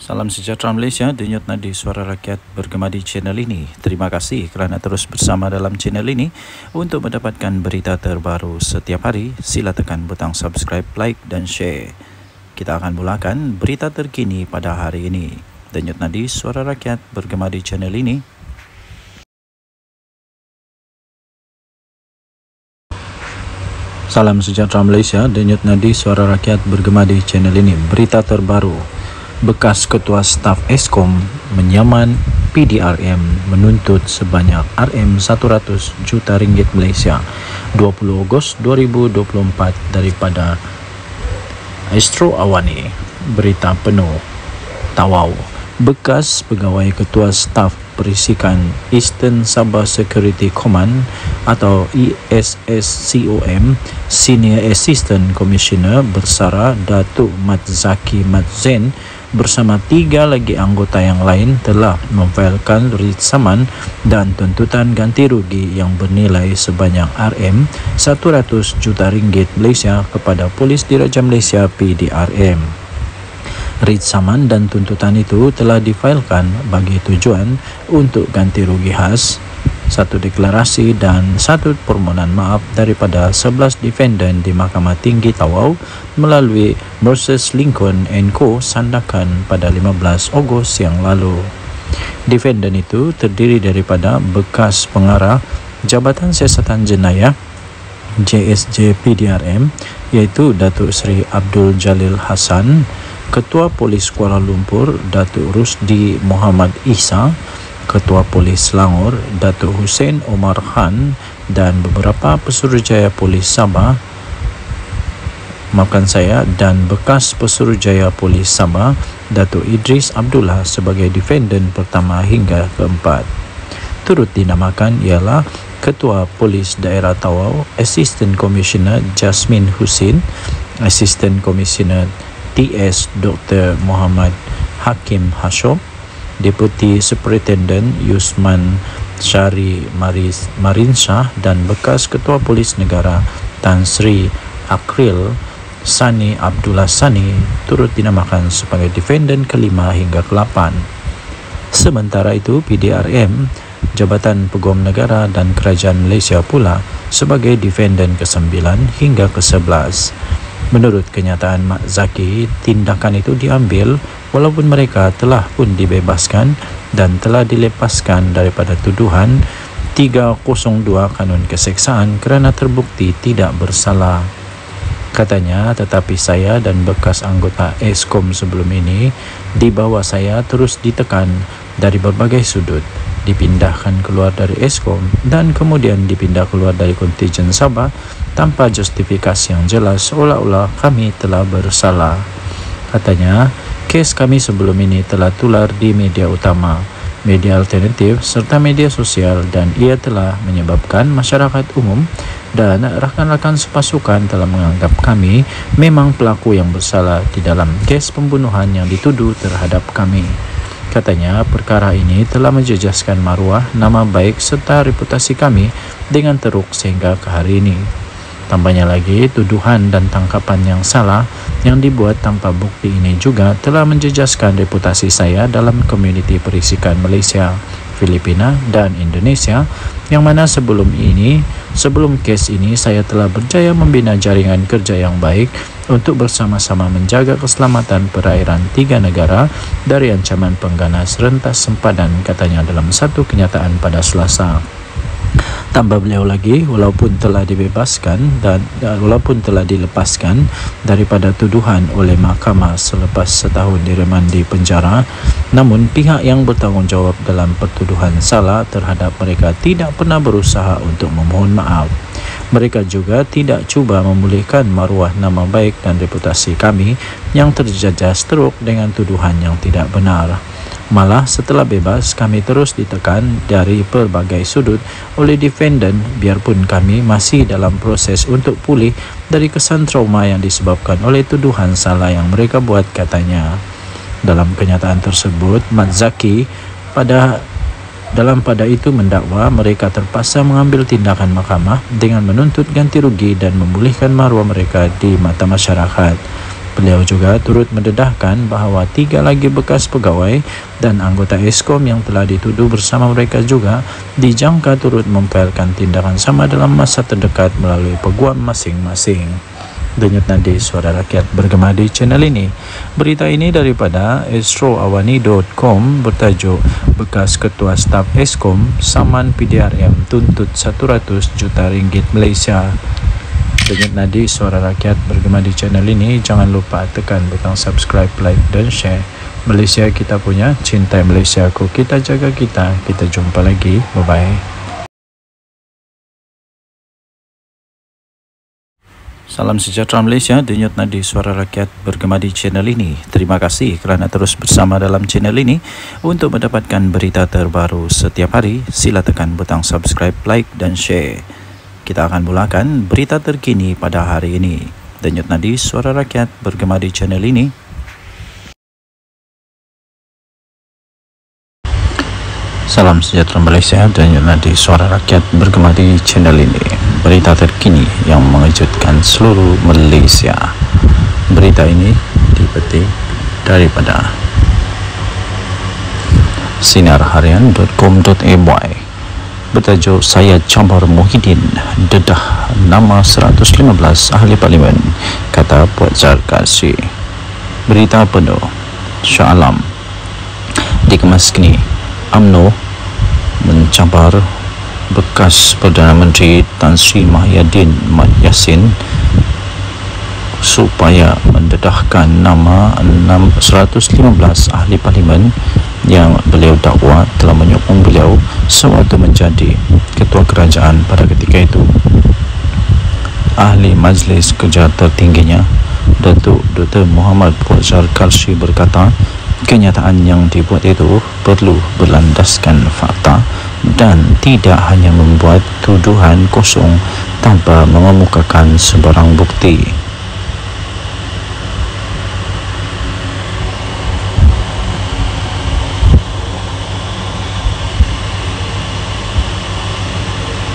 Salam sejahtera Malaysia, denyut nadi suara rakyat bergema di channel ini. Terima kasih kerana terus bersama dalam channel ini. Untuk mendapatkan berita terbaru setiap hari, sila tekan butang subscribe, like dan share. Kita akan mulakan berita terkini pada hari ini. Denyut nadi suara rakyat bergema di channel ini. Salam sejahtera Malaysia, denyut nadi suara rakyat bergema di channel ini. Berita terbaru. Bekas Ketua Staf Eskom menyaman PDRM menuntut sebanyak RM100 juta ringgit Malaysia 20 Ogos 2024 daripada Astro Awani. Berita penuh. Tawau. Bekas Pegawai Ketua Staf Perisikan Eastern Sabah Security Command atau ESSCOM Senior Assistant Commissioner Bersara Datuk Mat Zaki Mat Zain bersama 3 lagi anggota yang lain telah memfailkan writ saman dan tuntutan ganti rugi yang bernilai sebanyak RM100 juta ringgit Malaysia kepada Polis Diraja Malaysia PDRM. Writ saman dan tuntutan itu telah difailkan bagi tujuan untuk ganti rugi khas, 1 deklarasi dan 1 permohonan maaf daripada 11 defendant di Mahkamah Tinggi Tawau melalui Moses Lincoln & Co. Sandakan pada 15 Ogos yang lalu. Defendant itu terdiri daripada bekas pengarah Jabatan Siasatan Jenayah JSJ PDRM iaitu Datuk Seri Abdul Jalil Hassan, Ketua Polis Kuala Lumpur Datuk Rusdi Muhammad Isa, Ketua Polis Selangor Datuk Hussein Omar Khan dan beberapa Pesuruhjaya Polis Sabah dan bekas Pesuruhjaya Polis Sabah Datuk Idris Abdullah sebagai defendant pertama hingga keempat. Turut dinamakan ialah Ketua Polis Daerah Tawau Assistant Commissioner Jasmine Husin, Assistant Commissioner TS Dr. Muhammad Hakim Hashom, Deputy Superintendent Yusman Syari Marinsyah dan bekas Ketua Polis Negara Tan Sri Akril Sani Abdullah Sani turut dinamakan sebagai defendant kelima hingga ke-8. Sementara itu, PDRM, Jabatan Peguam Negara dan Kerajaan Malaysia pula sebagai defendant ke-9 hingga ke-11. Menurut kenyataan Mat Zaki, tindakan itu diambil walaupun mereka telah pun dibebaskan dan telah dilepaskan daripada tuduhan 302 Kanun Keseksaan kerana terbukti tidak bersalah. Katanya, tetapi saya dan bekas anggota Eskom sebelum ini di bawah saya terus ditekan dari berbagai sudut, dipindahkan keluar dari Eskom dan kemudian dipindah keluar dari kontijen Sabah tanpa justifikasi yang jelas seolah-olah kami telah bersalah. Katanya, kes kami sebelum ini telah tular di media utama, media alternatif serta media sosial dan ia telah menyebabkan masyarakat umum dan rakan-rakan sepasukan telah menganggap kami memang pelaku yang bersalah di dalam kes pembunuhan yang dituduh terhadap kami. Katanya, perkara ini telah menjejaskan maruah, nama baik serta reputasi kami dengan teruk sehingga ke hari ini. Tambahnya lagi, tuduhan dan tangkapan yang salah yang dibuat tanpa bukti ini juga telah menjejaskan reputasi saya dalam komuniti perisikan Malaysia, Filipina dan Indonesia yang mana sebelum kes ini saya telah berjaya membina jaringan kerja yang baik untuk bersama-sama menjaga keselamatan perairan 3 negara dari ancaman pengganas rentas sempadan, katanya dalam satu kenyataan pada Selasa. Tambah beliau lagi, walaupun telah dilepaskan daripada tuduhan oleh mahkamah selepas setahun direman di penjara, namun pihak yang bertanggungjawab dalam pertuduhan salah terhadap mereka tidak pernah berusaha untuk memohon maaf. Mereka juga tidak cuba memulihkan maruah nama baik dan reputasi kami yang terjejas teruk dengan tuduhan yang tidak benar. Malah setelah bebas, kami terus ditekan dari pelbagai sudut oleh defendant biarpun kami masih dalam proses untuk pulih dari kesan trauma yang disebabkan oleh tuduhan salah yang mereka buat, katanya. Dalam kenyataan tersebut, Mat Zaki pada itu mendakwa mereka terpaksa mengambil tindakan mahkamah dengan menuntut ganti rugi dan memulihkan maruah mereka di mata masyarakat. Beliau juga turut mendedahkan bahawa 3 lagi bekas pegawai dan anggota Eskom yang telah dituduh bersama mereka juga dijangka turut memfailkan tindakan sama dalam masa terdekat melalui peguam masing-masing. Denyut nadi Suara Rakyat bergema di channel ini. Berita ini daripada astroawani.com bertajuk Bekas Ketua Staf Eskom saman PDRM tuntut 100 juta ringgit Malaysia. Denyut nadi Suara Rakyat bergema di channel ini. Jangan lupa tekan butang subscribe, like dan share. Malaysia kita punya, cintai Malaysia ku, kita jaga kita. Kita jumpa lagi. Bye-bye. Salam sejahtera Malaysia, denyut nadi Suara Rakyat bergema di channel ini. Terima kasih kerana terus bersama dalam channel ini. Untuk mendapatkan berita terbaru setiap hari, sila tekan butang subscribe, like dan share. Kita akan mulakan berita terkini pada hari ini. Denyut nadi Suara Rakyat bergema di channel ini. Salam sejahtera Malaysia, denyut nadi Suara Rakyat bergema di channel ini. Berita terkini yang mengejutkan seluruh Malaysia. Berita ini dipetik daripada sinarharian.com.my bertajuk Saya Campar Muhyiddin dedah nama 115 ahli parlimen, kata Puan Zarkasi. Berita penuh. Shah Alam dikemas kini. UMNO mencampar bekas Perdana Menteri Tan Sri Muhyiddin Mat Yassin supaya mendedahkan nama 115 ahli parlimen yang beliau dakwa telah menyokong beliau sewaktu menjadi ketua kerajaan pada ketika itu. Ahli Majlis Kerja tertingginya, Datuk Dr. Muhammad Fauzal Karshi berkata, kenyataan yang dibuat itu perlu berlandaskan fakta dan tidak hanya membuat tuduhan kosong tanpa mengemukakan sebarang bukti.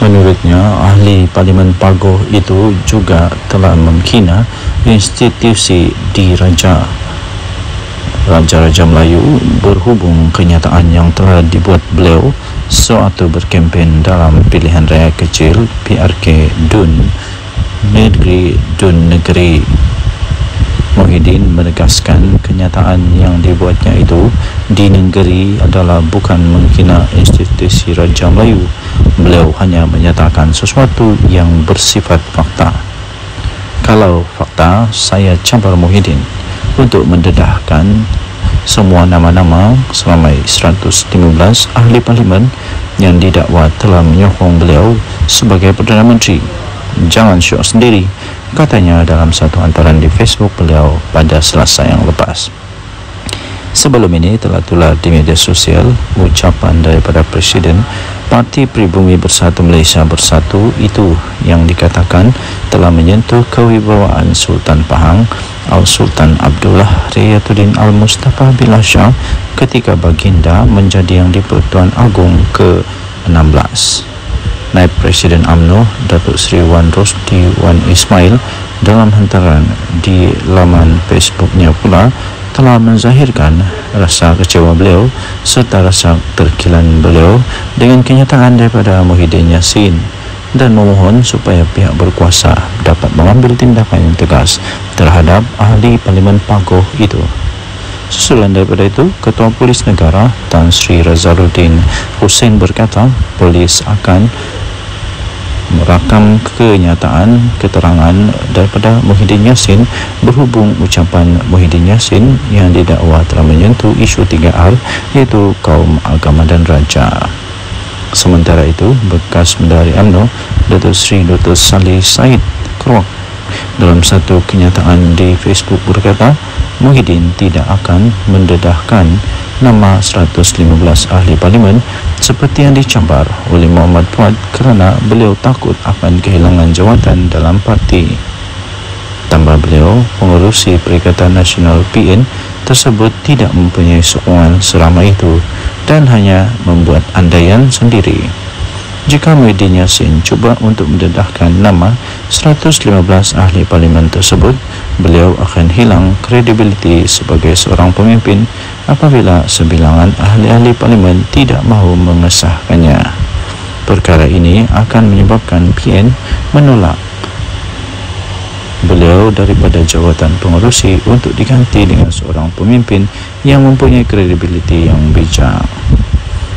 Menurutnya, ahli Parlimen Pagoh itu juga telah menghina institusi diraja Raja-Raja Melayu berhubung kenyataan yang telah dibuat beliau sewaktu berkempen dalam pilihan raya kecil PRK Dun Negeri. Muhyiddin menegaskan kenyataan yang dibuatnya itu di negeri adalah bukan menghina institusi Raja Melayu. Beliau hanya menyatakan sesuatu yang bersifat fakta. Kalau fakta, saya campar Muhyiddin untuk mendedahkan semua nama-nama seramai 115 ahli parlimen yang didakwa telah menyokong beliau sebagai Perdana Menteri. Jangan syok sendiri, katanya dalam satu hantaran di Facebook beliau pada Selasa yang lepas. Sebelum ini telah tular di media sosial ucapan daripada Presiden Parti Pribumi Bersatu Malaysia Bersatu itu yang dikatakan telah menyentuh kewibawaan Sultan Pahang Al-Sultan Abdullah Riyatuddin Al-Mustafa Billah Shah ketika baginda menjadi Yang di-Pertuan Agong ke-16. Naib Presiden UMNO Datuk Seri Wan Rosdi Wan Ismail dalam hantaran di laman Facebooknya pula telah menzahirkan rasa kecewa beliau serta rasa terkilan beliau dengan kenyataan daripada Muhyiddin Yassin dan memohon supaya pihak berkuasa dapat mengambil tindakan yang tegas terhadap ahli Parlimen Pagoh itu. Susulan daripada itu, Ketua Polis Negara Tan Sri Razaluddin Hussein berkata polis akan merakam keterangan daripada Muhyiddin Yassin berhubung ucapan Muhyiddin Yassin yang didakwa telah menyentuh isu 3R iaitu kaum, agama dan raja. Sementara itu, bekas Menteri UMNO Datuk Seri Dr. Saleh Said Krok dalam satu kenyataan di Facebook berkata Muhyiddin tidak akan mendedahkan nama 115 ahli parlimen seperti yang dicampar oleh Muhammad Fuad kerana beliau takut akan kehilangan jawatan dalam parti. Tambah beliau, pengerusi Perikatan Nasional PN tersebut tidak mempunyai sokongan seramai itu dan hanya membuat andaian sendiri. jika Muhyiddin Yassin cuba untuk mendedahkan nama 115 ahli parlimen tersebut, beliau akan hilang kredibiliti sebagai seorang pemimpin apabila sebilangan ahli-ahli parlimen tidak mahu mengesahkannya. Perkara ini akan menyebabkan PN menolak beliau daripada jawatan pengerusi untuk diganti dengan seorang pemimpin yang mempunyai kredibiliti yang bijak.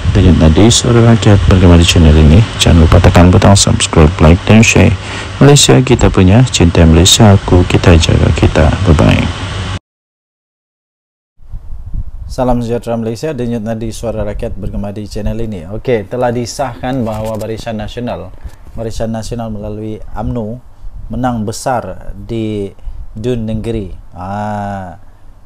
Dajat Nadi, Suara Rakyat, bergema di channel ini. Jangan lupa tekan butang subscribe, like dan share. Malaysia kita punya, cinta Malaysia aku, kita jaga kita. Bye-bye. Salam sejahtera Malaysia, Denyut Nadi Suara Rakyat bergema di channel ini. Okey, telah disahkan bahawa Barisan Nasional melalui UMNO menang besar di Dun Negeri.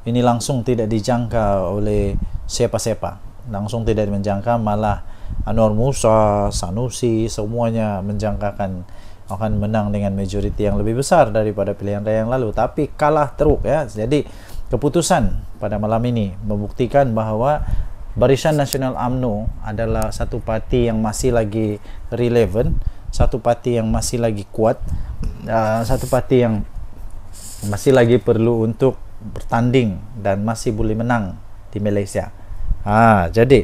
Ini langsung tidak dijangka oleh siapa-siapa. Langsung tidak menjangka, malah Anwar Musa, Sanusi, semuanya menjangkakan akan menang dengan majoriti yang lebih besar daripada pilihan raya yang lalu, tapi kalah teruk ya. Jadi keputusan pada malam ini membuktikan bahawa Barisan Nasional UMNO adalah satu parti yang masih lagi relevan, satu parti yang masih lagi kuat, satu parti yang masih lagi perlu untuk bertanding dan masih boleh menang di Malaysia. Jadi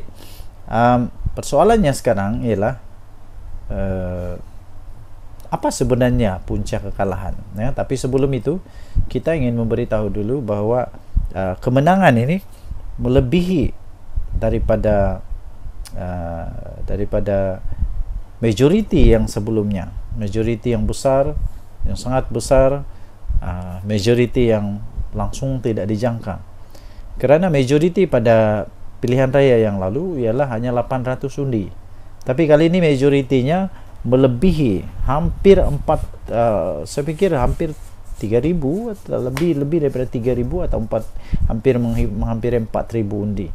persoalannya sekarang ialah apa sebenarnya punca kekalahan ya? Tapi sebelum itu kita ingin memberitahu dulu bahawa kemenangan ini melebihi daripada majoriti yang sebelumnya, majoriti yang besar, yang sangat besar, majoriti yang langsung tidak dijangka. Kerana majoriti pada pilihan raya yang lalu ialah hanya 800 undi, tapi kali ini majoritinya melebihi hampir saya fikir hampir 3,000 atau lebih daripada 3,000 atau hampir 4,000 undi.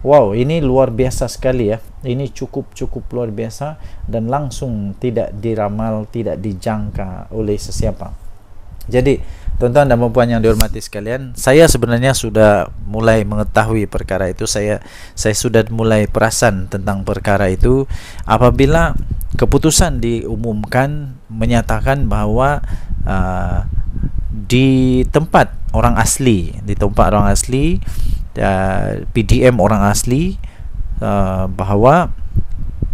Wow, ini luar biasa sekali ya. Ini cukup luar biasa dan langsung tidak diramal, tidak dijangka oleh sesiapa. Jadi tuan-tuan dan puan yang dihormati sekalian, saya sebenarnya sudah mulai mengetahui perkara itu. Saya sudah mulai perasan tentang perkara itu apabila keputusan diumumkan menyatakan bahawa di tempat orang asli, PDM orang asli, bahawa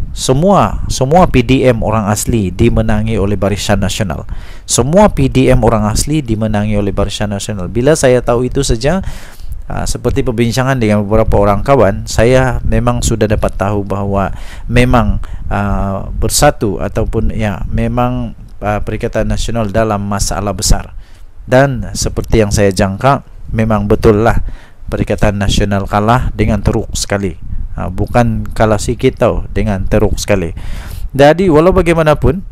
semua PDM orang asli dimenangi oleh Barisan Nasional. Semua PDM orang asli dimenangi oleh Barisan Nasional. Bila saya tahu itu saja, seperti perbincangan dengan beberapa orang kawan, saya memang sudah dapat tahu bahawa memang bersatu ataupun ya memang Perikatan Nasional dalam masalah besar. Dan seperti yang saya jangka, memang betul lah Perikatan Nasional kalah dengan teruk sekali. Bukan kalah sikit tau, dengan teruk sekali. Jadi walau bagaimanapun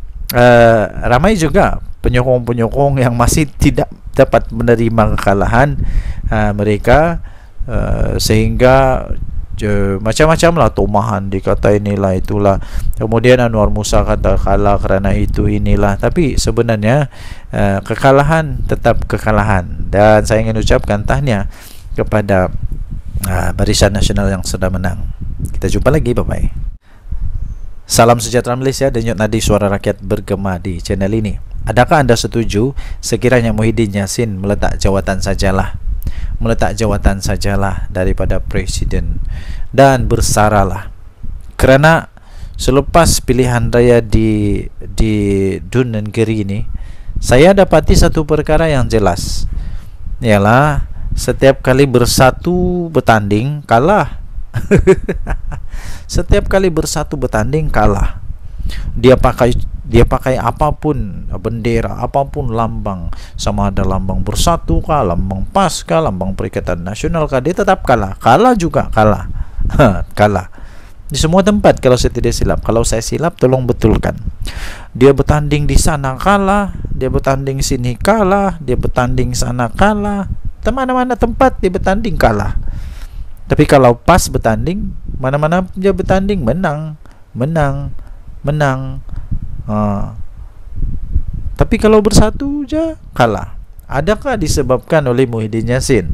ramai juga penyokong-penyokong yang masih tidak dapat menerima kekalahan mereka, sehingga macam-macam lah tomahan, dikata inilah itulah, kemudian Anwar Musa kata kalah kerana itu inilah. Tapi sebenarnya kekalahan tetap kekalahan, dan saya ingin ucapkan tahniah kepada Barisan Nasional yang sudah menang. Kita jumpa lagi, bye-bye. Salam sejahtera Malaysia, Denyut Nadi Suara Rakyat bergema di channel ini. Adakah anda setuju sekiranya Muhyiddin Yassin meletak jawatan sajalah daripada Presiden dan bersaralah? Kerana selepas pilihan raya di Dun Negeri ini, saya dapati satu perkara yang jelas, ialah setiap kali bersatu bertanding kalah. Setiap kali bersatu bertanding kalah. Dia pakai apapun bendera, apapun lambang, sama ada lambang Bersatu kah, lambang PAS kah, lambang Perikatan Nasional kah, dia tetap kalah. Kalah juga kalah. Kalah di semua tempat kalau saya tidak silap. Kalau saya silap tolong betulkan. Dia bertanding di sana kalah, dia bertanding sini kalah, dia bertanding sana kalah, mana-mana tempat dia bertanding kalah. Tapi kalau PAS bertanding, mana-mana dia bertanding menang. Tapi kalau Bersatu je kalah. Adakah disebabkan oleh Muhyiddin Yassin?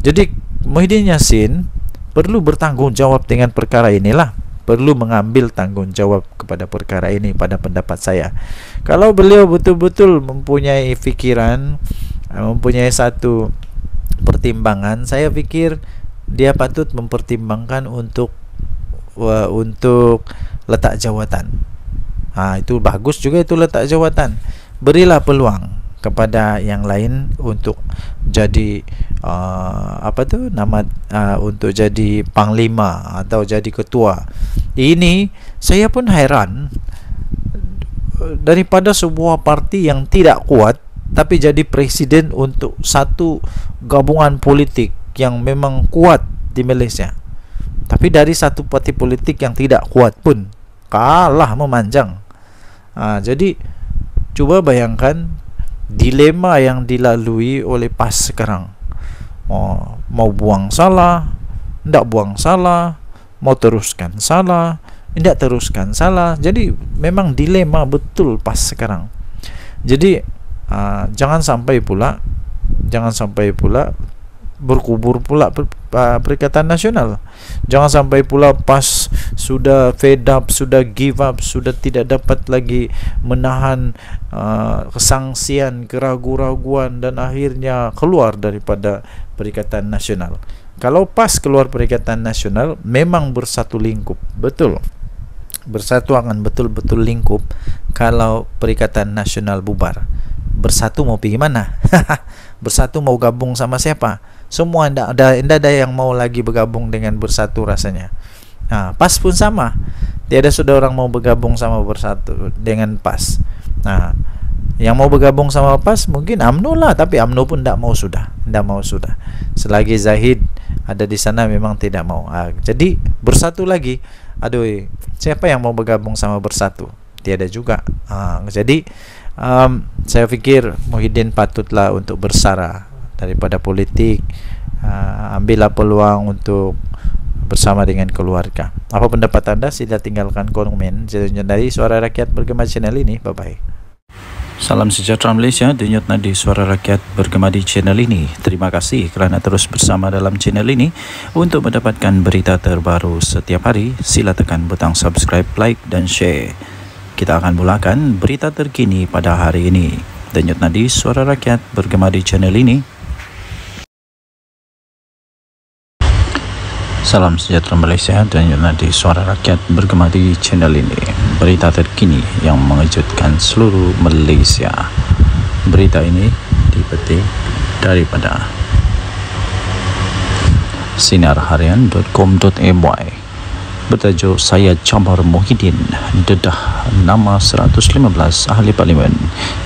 Jadi Muhyiddin Yassin perlu bertanggungjawab dengan perkara inilah. perlu mengambil tanggungjawab kepada perkara ini pada pendapat saya. Kalau beliau betul-betul mempunyai fikiran, mempunyai satu pertimbangan, saya pikir dia patut mempertimbangkan untuk letak jawatan. Itu bagus juga, itu letak jawatan. Berilah peluang kepada yang lain untuk jadi untuk jadi panglima atau jadi ketua. Ini saya pun heran, daripada sebuah parti yang tidak kuat tapi jadi presiden untuk satu gabungan politik yang memang kuat di Malaysia. Tapi dari satu parti politik yang tidak kuat pun kalah memanjang. Jadi coba bayangkan dilema yang dilalui oleh PAS sekarang. Mau buang salah, tidak buang salah, mau teruskan salah, tidak teruskan salah. Jadi memang dilema betul PAS sekarang. Jadi jangan sampai pula berkubur pula Perikatan Nasional. Jangan sampai pula PAS sudah fed up, sudah give up, sudah tidak dapat lagi menahan kesangsian, keraguan-raguan, dan akhirnya keluar daripada Perikatan Nasional. Kalau PAS keluar Perikatan Nasional, memang bersatu lingkup, betul. Bersatu akan betul-betul lingkup. Kalau Perikatan Nasional bubar, bersatu mau pergi mana? Bersatu mau gabung sama siapa? Semua tidak ada yang mau lagi bergabung dengan bersatu rasanya. PAS pun sama. Tiada sudah orang mau bergabung sama bersatu dengan PAS. Yang mau bergabung sama PAS mungkin UMNO lah, tapi UMNO pun tidak mau sudah. Selagi Zahid ada di sana memang tidak mau. Jadi bersatu lagi. Aduh, siapa yang mau bergabung sama bersatu? Tiada juga. Jadi saya pikir Muhyiddin patutlah untuk bersara daripada politik. Ambillah peluang untuk bersama dengan keluarga. Apa pendapat anda? Sila tinggalkan komen dari Suara Rakyat Bergema channel ini. Bye bye. Salam sejahtera Malaysia, denyut nadi Suara Rakyat Bergema di channel ini. Terima kasih kerana terus bersama dalam channel ini. Untuk mendapatkan berita terbaru setiap hari, sila tekan butang subscribe, like dan share. Kita akan mulakan berita terkini pada hari ini. Denyut nadi Suara Rakyat Bergema di channel ini. Salam sejahtera Malaysia, denyut nadi Suara Rakyat Bergema di channel ini. Berita terkini yang mengejutkan seluruh Malaysia. Berita ini dipetik daripada sinarharian.com.my. Bertajuk Saya Cabar Muhyiddin dedah nama 115 ahli parlimen,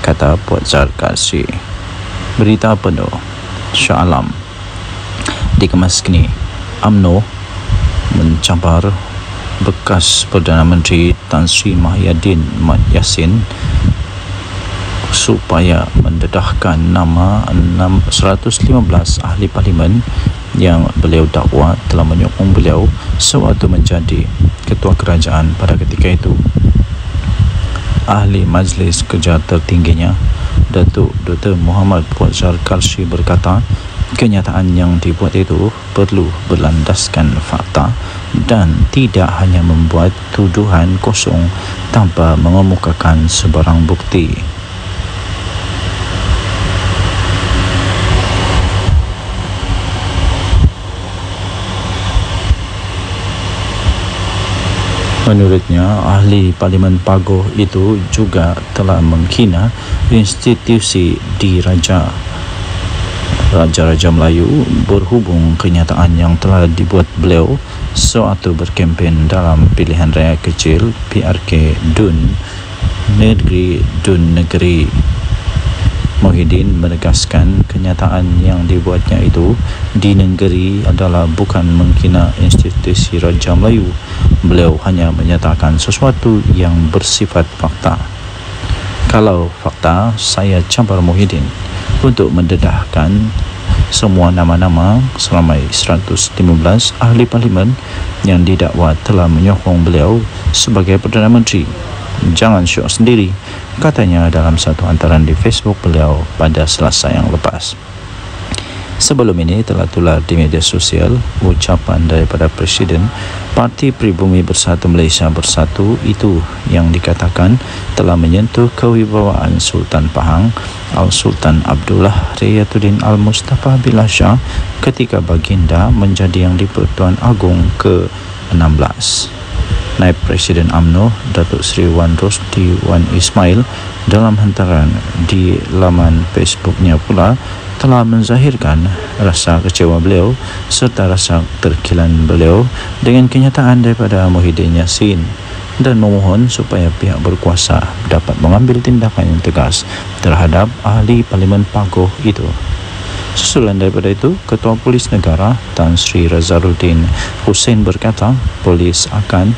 kata Puan Zarkasi. Berita penuh Shah Alam dikemas kini. UMNO mencabar bekas Perdana Menteri Tan Sri Muhyiddin Mat Yassin supaya mendedahkan nama 115 ahli parlimen yang beliau dakwa telah menyokong beliau sewaktu menjadi ketua kerajaan pada ketika itu. Ahli Majlis Kerja tertingginya, Datuk Dr. Muhammad Puan Zarkasi berkata, kenyataan yang dibuat itu perlu berlandaskan fakta dan tidak hanya membuat tuduhan kosong tanpa mengemukakan sebarang bukti. Menurutnya, ahli Parlimen Pagoh itu juga telah menghina institusi diraja Raja-Raja Melayu berhubung kenyataan yang telah dibuat beliau sewaktu berkempen dalam pilihan raya kecil PRK Dun Negeri. Muhyiddin menegaskan kenyataan yang dibuatnya itu di negeri adalah bukan menghina institusi Raja Melayu. Beliau hanya menyatakan sesuatu yang bersifat fakta. Kalau fakta, saya cabar Muhyiddin untuk mendedahkan semua nama-nama seramai 115 ahli parlimen yang didakwa telah menyokong beliau sebagai Perdana Menteri. Jangan syok sendiri, katanya dalam satu hantaran di Facebook beliau pada Selasa yang lepas. Sebelum ini telah tular di media sosial ucapan daripada Presiden Parti Pribumi Bersatu Malaysia Bersatu itu yang dikatakan telah menyentuh kewibawaan Sultan Pahang Al-Sultan Abdullah Riyatuddin Al-Mustafa Billah Shah ketika baginda menjadi Yang di-Pertuan Agong ke-16. Naib Presiden UMNO Datuk Seri Wan Rosdi Wan Ismail dalam hantaran di laman Facebooknya pula telah menzahirkan rasa kecewa beliau serta rasa terkilan beliau dengan kenyataan daripada Muhyiddin Yassin dan memohon supaya pihak berkuasa dapat mengambil tindakan yang tegas terhadap ahli Parlimen Pagoh itu. Susulan daripada itu, Ketua Polis Negara Tan Sri Razaruddin Hussein berkata polis akan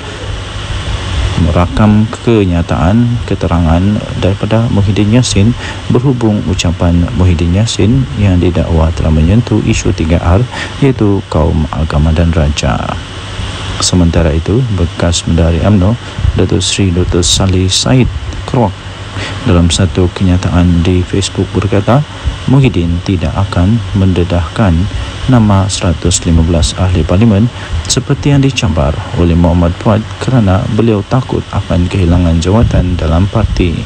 merakam kenyataan keterangan daripada Muhyiddin Yassin berhubung ucapan Muhyiddin Yassin yang didakwa telah menyentuh isu 3R iaitu kaum, agama dan raja. Sementara itu, bekas Menteri UMNO Datuk Seri Dr. Salih Said Kroak dalam satu kenyataan di Facebook berkata Muhyiddin tidak akan mendedahkan nama 115 ahli parlimen seperti yang dicabar oleh Muhammad Fuad kerana beliau takut akan kehilangan jawatan dalam parti.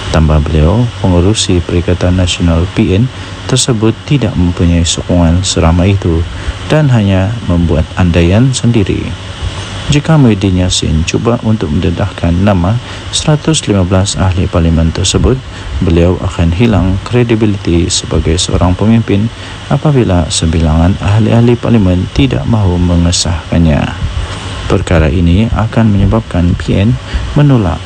Tambah beliau, pengerusi Perikatan Nasional PN tersebut tidak mempunyai sokongan seramai itu dan hanya membuat andaian sendiri. Jika Muhyiddin Yassin cuba untuk mendedahkan nama 115 ahli parlimen tersebut, beliau akan hilang kredibiliti sebagai seorang pemimpin apabila sebilangan ahli-ahli parlimen tidak mahu mengesahkannya. Perkara ini akan menyebabkan PN menolak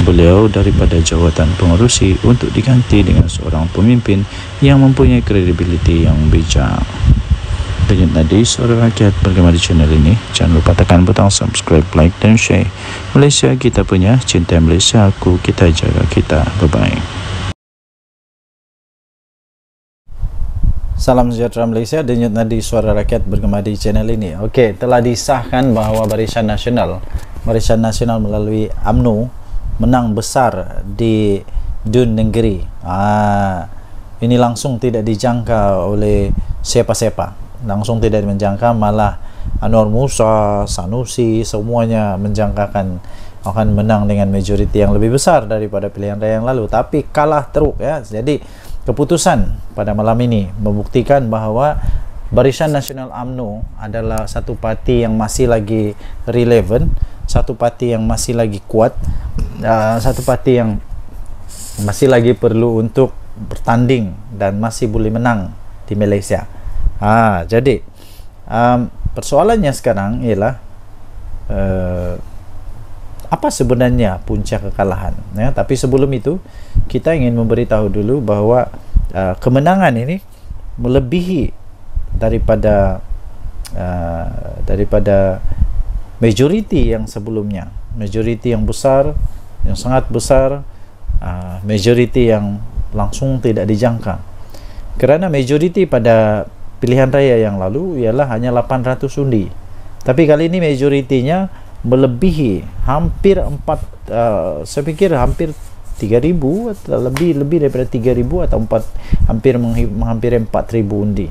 beliau daripada jawatan pengerusi untuk diganti dengan seorang pemimpin yang mempunyai kredibiliti yang bijak. Denyut nadi suara rakyat bergema di channel ini. Jangan lupa tekan butang subscribe, like dan share. Malaysia kita punya, cinta Malaysia aku, kita jaga kita. Bye-bye. Salam sejahtera Malaysia, denyut nadi suara rakyat bergema di channel ini. Okey, telah disahkan bahawa Barisan Nasional melalui UMNO menang besar di Dun Negeri. Ini langsung tidak dijangka oleh siapa-siapa. Langsung tidak menjangka, malah Anwar Musa, Sanusi, semuanya menjangkakan akan menang dengan majoriti yang lebih besar daripada pilihan raya yang lalu, tapi kalah teruk ya. Jadi keputusan pada malam ini membuktikan bahawa Barisan Nasional UMNO adalah satu parti yang masih lagi relevan, satu parti yang masih lagi kuat, satu parti yang masih lagi perlu untuk bertanding dan masih boleh menang di Malaysia. Jadi persoalannya sekarang ialah apa sebenarnya punca kekalahan ya? Tapi sebelum itu kita ingin memberitahu dulu bahawa kemenangan ini melebihi daripada majoriti yang sebelumnya, majoriti yang besar, yang sangat besar, majoriti yang langsung tidak dijangka. Kerana majoriti pada pilihan raya yang lalu ialah hanya 800 undi, tapi kali ini majoritinya melebihi hampir saya pikir hampir 3,000 atau lebih daripada 3,000 atau hampir 4,000 undi.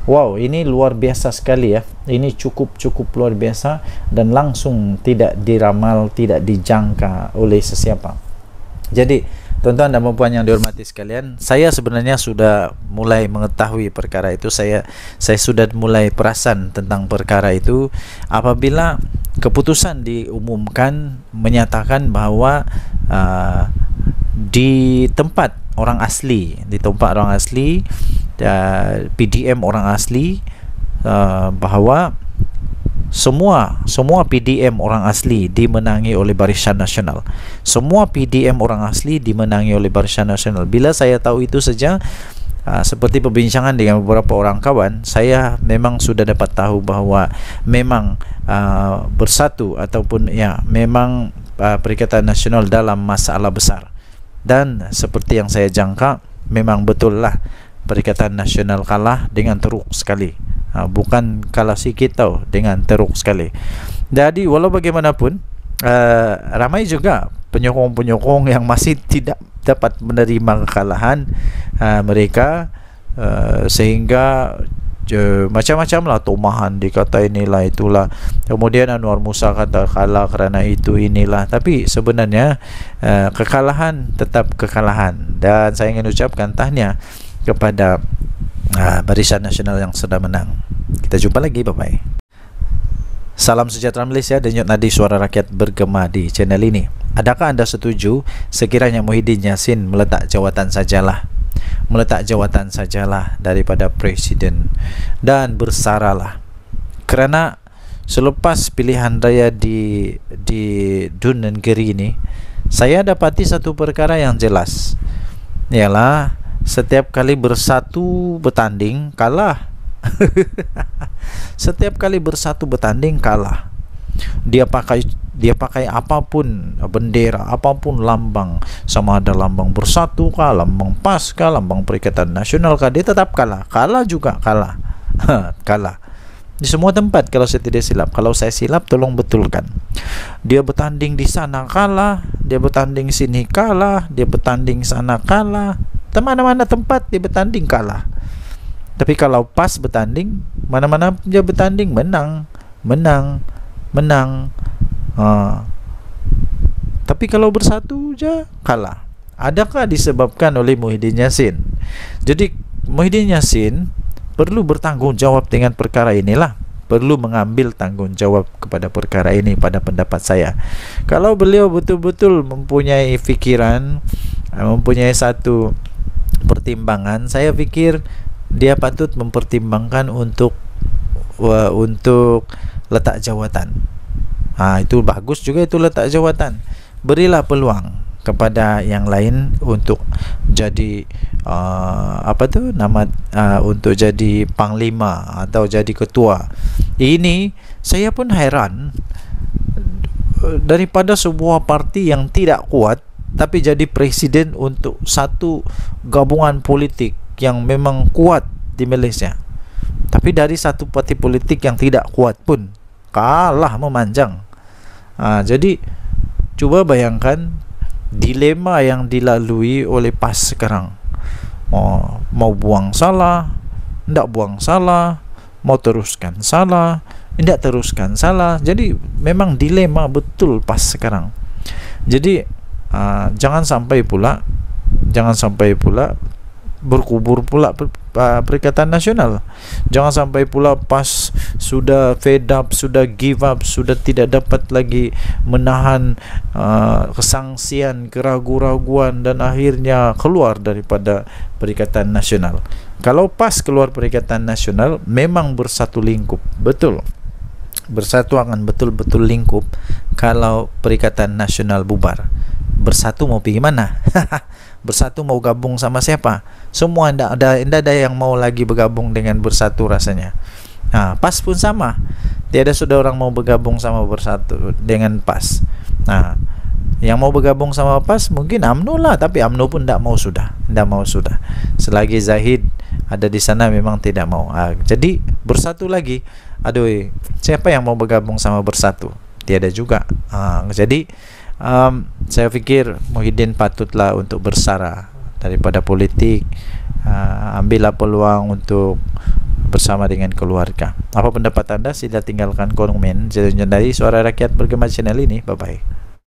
Wow, ini luar biasa sekali ya. Ini cukup luar biasa dan langsung tidak diramal, tidak dijangka oleh sesiapa. Jadi tuan-tuan dan puan yang dihormati sekalian, saya sebenarnya sudah mulai mengetahui perkara itu. Saya sudah mulai perasan tentang perkara itu apabila keputusan diumumkan menyatakan bahawa di tempat orang asli, PDM orang asli, bahawa semua PDM orang asli dimenangi oleh Barisan Nasional. Semua PDM orang asli dimenangi oleh Barisan Nasional. Bila saya tahu itu saja, seperti perbincangan dengan beberapa orang kawan, saya memang sudah dapat tahu bahawa memang bersatu ataupun ya memang Perikatan Nasional dalam masalah besar. Dan seperti yang saya jangka, memang betul lah Perikatan Nasional kalah dengan teruk sekali. Bukan kalah sikit tau, dengan teruk sekali. Jadi walau bagaimanapun ramai juga penyokong-penyokong yang masih tidak dapat menerima kekalahan mereka sehingga macam-macam lah, Tomahan dikata inilah itulah, kemudian Anwar Musa kata kalah kerana itu inilah. Tapi sebenarnya kekalahan tetap kekalahan, dan saya ingin ucapkan tahniah kepada Barisan Nasional yang sudah menang. Kita jumpa lagi, bye bye. Salam sejahtera Malaysia, denyut nadi suara rakyat bergema di channel ini. Adakah anda setuju sekiranya Muhyiddin Yassin meletak jawatan sajalah daripada presiden dan bersaralah? Kerana selepas pilihan raya di Dun Negeri ini, saya dapati satu perkara yang jelas, ialah setiap kali bersatu bertanding kalah. Setiap kali bersatu bertanding kalah. Dia pakai apapun bendera, apapun lambang, sama ada lambang Bersatu kah, lambang PAS kah, lambang Perikatan Nasional kah, dia tetap kalah. Kalah juga kalah. Kalah di semua tempat kalau saya tidak silap. Kalau saya silap tolong betulkan. Dia bertanding di sana kalah, dia bertanding sini kalah, dia bertanding sana kalah, mana-mana tempat dia bertanding kalah. Tapi kalau PAS bertanding, mana-mana dia bertanding menang. Tapi kalau Bersatu je kalah. Adakah disebabkan oleh Muhyiddin Yassin? Jadi Muhyiddin Yassin perlu bertanggung jawab dengan perkara inilah, perlu mengambil tanggung jawab kepada perkara ini pada pendapat saya. Kalau beliau betul-betul mempunyai fikiran, mempunyai satu pertimbangan, saya fikir dia patut mempertimbangkan untuk letak jawatan. Itu bagus juga, itu letak jawatan. Berilah peluang kepada yang lain untuk jadi untuk jadi panglima atau jadi ketua. Ini saya pun heran, daripada sebuah parti yang tidak kuat tapi jadi presiden untuk satu gabungan politik yang memang kuat di Malaysia. Tapi dari satu parti politik yang tidak kuat pun kalah memanjang. Jadi cuba bayangkan dilema yang dilalui oleh PAS sekarang. Mau buang salah, tidak buang salah, mau teruskan salah, tidak teruskan salah. Jadi memang dilema betul PAS sekarang. Jadi jangan sampai pula berkubur pula Perikatan Nasional. Jangan sampai pula PAS sudah fed up, sudah give up, sudah tidak dapat lagi menahan kesangsian, keraguan-raguan, dan akhirnya keluar daripada Perikatan Nasional. Kalau PAS keluar Perikatan Nasional, memang bersatu lingkup, betul. Bersatu akan betul-betul lingkup. Kalau Perikatan Nasional bubar, Bersatu mau pergi mana? Bersatu mau gabung sama siapa? Semua tidak ada yang mau lagi bergabung dengan Bersatu rasanya. PAS pun sama. Tiada sudah orang mau bergabung sama Bersatu dengan PAS. Yang mau bergabung sama PAS mungkin UMNO lah, tapi UMNO pun tidak mau sudah. Selagi Zahid ada di sana memang tidak mau. Jadi Bersatu lagi. Aduh, siapa yang mau bergabung sama Bersatu? Tiada juga. Jadi saya fikir Muhyiddin patutlah untuk bersara daripada politik. Ambillah peluang untuk bersama dengan keluarga. Apa pendapat anda? Sila tinggalkan komen. Jadi dari Suara Rakyat Bergema channel ini. Bye bye.